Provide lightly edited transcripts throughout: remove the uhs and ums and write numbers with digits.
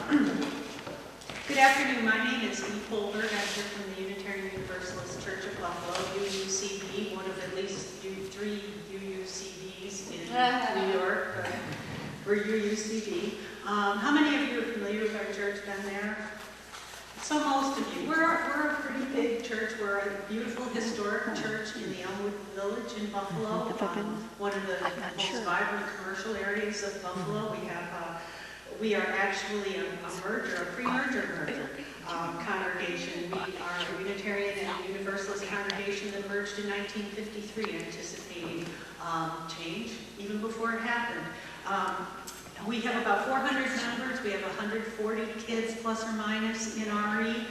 Good afternoon. My name is Holberg. I'm here from the Unitarian Universalist Church of Buffalo, UUCB, one of at least 3 UUCBs in New York. We're UUCB. How many of you are familiar with our church? Been there? So most of you. We're a pretty big church. We're a beautiful historic church in the Elmwood Village in Buffalo, one of the most vibrant commercial areas of Buffalo. We are actually a pre-merger congregation. We are a Unitarian and Universalist congregation that merged in 1953, anticipating change even before it happened. We have about 400 members. We have 140 kids plus or minus in RE.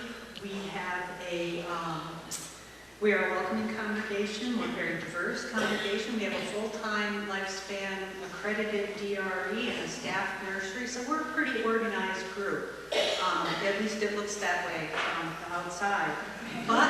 We are a welcoming congregation. We're a very diverse congregation. We have a full-time lifespan accredited DRE and a staff nursery, so we're a pretty organized group. At least it looks that way from the outside. But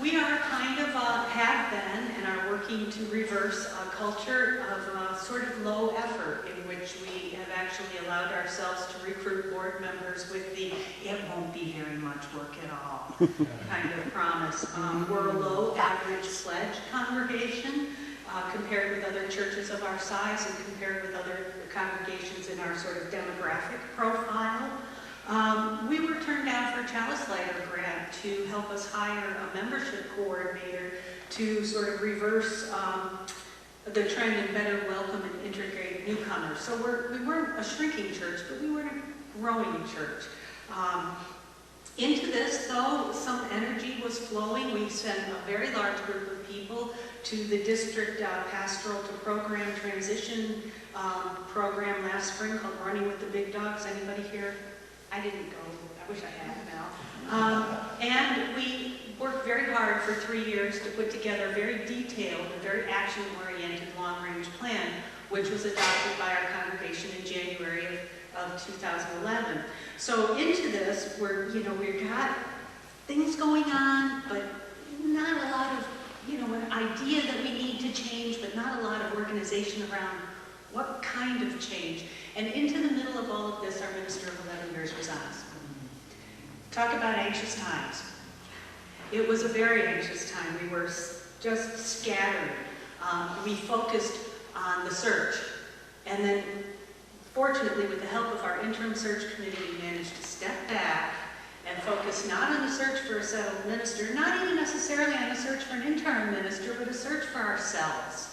we are kind of have been and are working to reverse a culture of sort of low effort in which we have actually allowed ourselves to recruit board members with the "it won't be very much work at all" kind of promise. We're a low average pledge congregation compared with other churches of our size and compared with other congregations in our sort of demographic profile. We were turned down for a Chalice Lighter grant to help us hire a membership coordinator to sort of reverse the trend and better welcome and integrate newcomers. So we weren't a shrinking church, but we were a growing church. Into this, though, some energy was flowing. We sent a very large group of people to the district pastoral to program transition program last spring called Running with the Big Dogs. Anybody here? I didn't go. I wish I had now. And we worked very hard for 3 years to put together a very detailed and very action-oriented long-range plan, which was adopted by our congregation in January of 2011. So into this, we've got things going on, but not a lot of, an idea that we need to change, but not a lot of organization around what kind of change. And into the middle of all of this, our minister of 11 years resigns. Talk about anxious times. It was a very anxious time. We were just scattered. We focused on the search. And then, fortunately, with the help of our interim search committee, we managed to step back and focus not on the search for a settled minister, not even necessarily on a search for an interim minister, but a search for ourselves.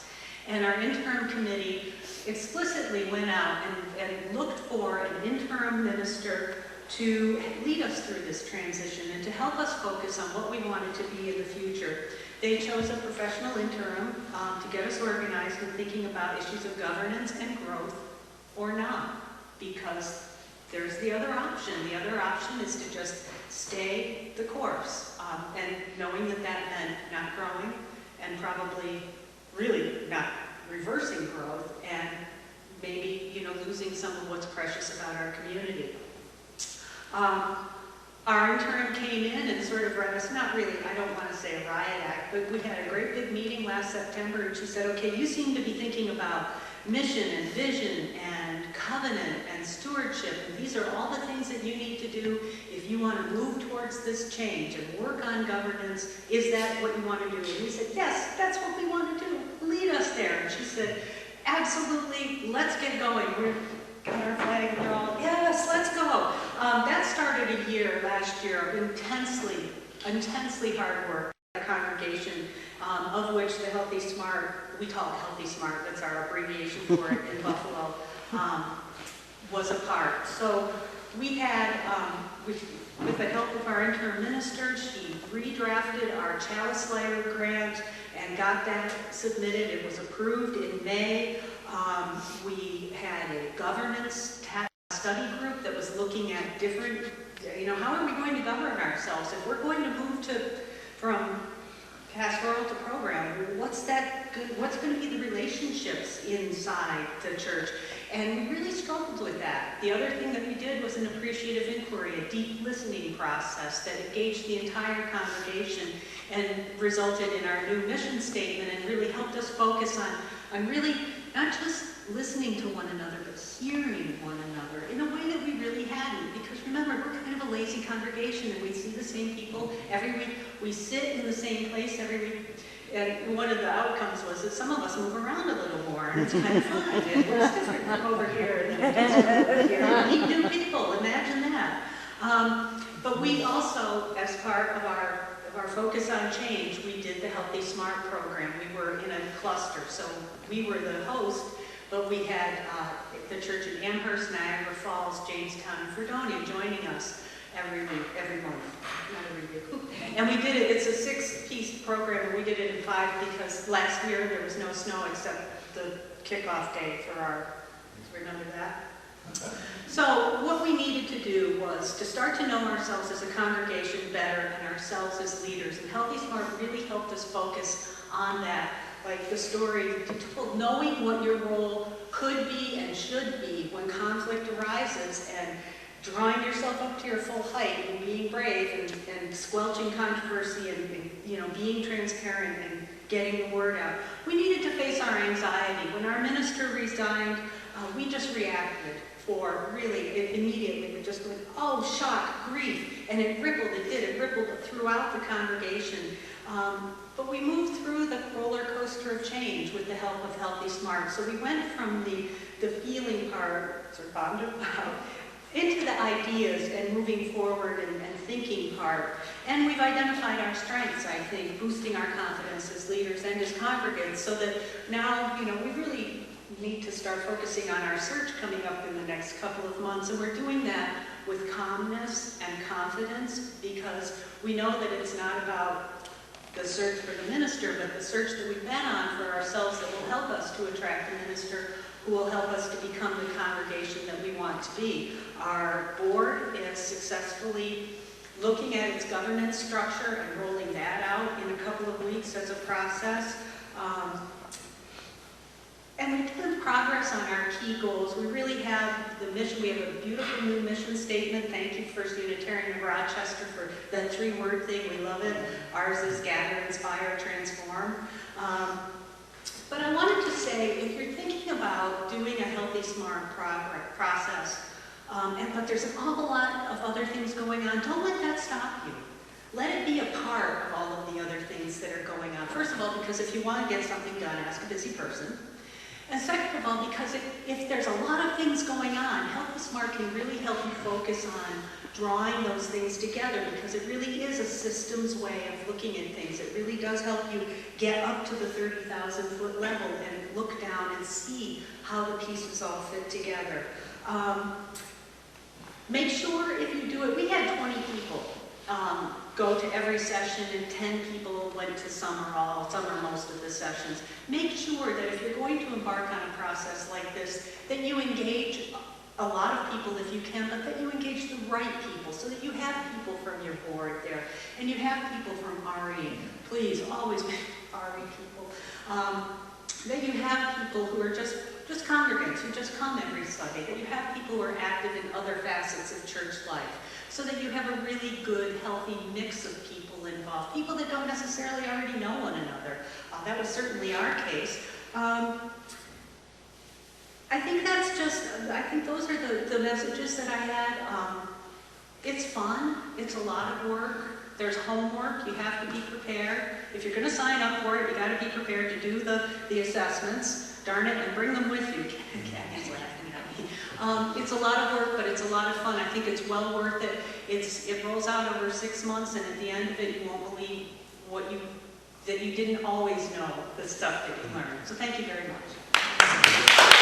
And our interim committee explicitly went out and looked for an interim minister to lead us through this transition and to help us focus on what we wanted to be in the future. They chose a professional interim to get us organized and thinking about issues of governance and growth, or not, because there's the other option. The other option is to just stay the course, and knowing that meant not growing and probably really not reversing growth and maybe, losing some of what's precious about our community. Our intern came in and sort of read us, not really, I don't want to say a riot act, but we had a great big meeting last September, and she said, okay, you seem to be thinking about mission and vision and covenant and stewardship, and these are all the things that you need to do if you want to move towards this change and work on governance. Is that what you want to do? And we said, yes, that's what we want to do. Lead us there. And she said, absolutely, let's get going. We've got our flag and we're all, yes, let's go. That started last year of intensely hard work at the congregation, of which the Healthy Smart, we call it Healthy Smart, that's our abbreviation for it in Buffalo, was a part. So we had, with the help of our interim minister, she redrafted our Chalice Lighter grant and got that submitted. It was approved in May. We had a governance study group that was looking at different, how are we going to govern ourselves? If we're going to move from pastoral to program, what's going to be the relationships inside the church? And we really struggled with that. The other thing that we did was an appreciative inquiry, a deep listening process that engaged the entire congregation and resulted in our new mission statement and really helped us focus on really not just listening to one another, but hearing one another in a way that we really hadn't. Because remember, we're kind of a lazy congregation, and we see the same people every week. We sit in the same place every week. And one of the outcomes was that some of us move around a little more, and it's kind of fun. It looks different over here, and then over here. Meet new people, imagine that. But we also, as part of our focus on change, we did the Healthy Smart program. We were in a cluster, so we were the host, but we had the church in Amherst, Niagara Falls, Jamestown, and Fredonia joining us every month, not every week. And we did it, it's a 6-piece program, and we did it in 5 because last year there was no snow except the kickoff day for our, remember that? So what we needed to do was to start to know ourselves as a congregation better and ourselves as leaders. And Healthy Smart really helped us focus on that, like the story you told, knowing what your role could be and should be when conflict arises, and drawing yourself up to your full height and being brave and squelching controversy and being transparent and getting the word out. We needed to face our anxiety. When our minister resigned, we just reacted for really immediately. We just went, oh, shock, grief, and it rippled. It rippled throughout the congregation. But we moved through the roller coaster of change with the help of Healthy Smart. So we went from the feeling part, sort of bottomed out, into the ideas and moving forward and thinking part. And we've identified our strengths, I think, boosting our confidence as leaders and as congregants, so that now, we really need to start focusing on our search coming up in the next couple of months. And we're doing that with calmness and confidence, because we know that it's not about the search for the minister, but the search that we've been on for ourselves that will help us to attract a minister who will help us to become the congregation that we want to be. Our board is successfully looking at its governance structure and rolling that out in a couple of weeks as a process. And we've done progress on our key goals. We really have the mission. We have a beautiful new mission statement. Thank you, First Unitarian of Rochester, for that 3-word thing. We love it. Ours is gather, inspire, transform. But I wanted to say, if you're thinking about doing a Healthy Smart process, but there's an awful lot of other things going on, don't let that stop you. Let it be a part of all of the other things that are going on. First of all, because if you want to get something done, ask a busy person. And second of all, because if there's a lot of things going on, Healthy Smart can really help you focus on drawing those things together, because it really is a systems way of looking at things. It really does help you get up to the 30,000-foot level and look down and see how the pieces all fit together. Make sure if you do it, we had 20 people go to every session, and 10 people went to some or most of the sessions. Make sure that if you're going to embark on a process like this, that you engage a lot of people if you can, but that you engage the right people, so that you have people from your board there, and you have people from RE. Please, always RE people. That you have people who are just congregants, who just come every Sunday, that you have people who are active in other facets of church life, so that you have a really good, healthy mix of people involved, people that don't necessarily already know one another. That was certainly our case. I think those are the messages that I had. It's fun, it's a lot of work, there's homework, you have to be prepared. If you're going to sign up for it, you got to be prepared to do the assessments, darn it, and bring them with you. Kathy's laughing at me. It's a lot of work, but it's a lot of fun. I think it's well worth it. It rolls out over 6 months, and at the end of it, you won't believe that you didn't always know the stuff that you learned. So thank you very much.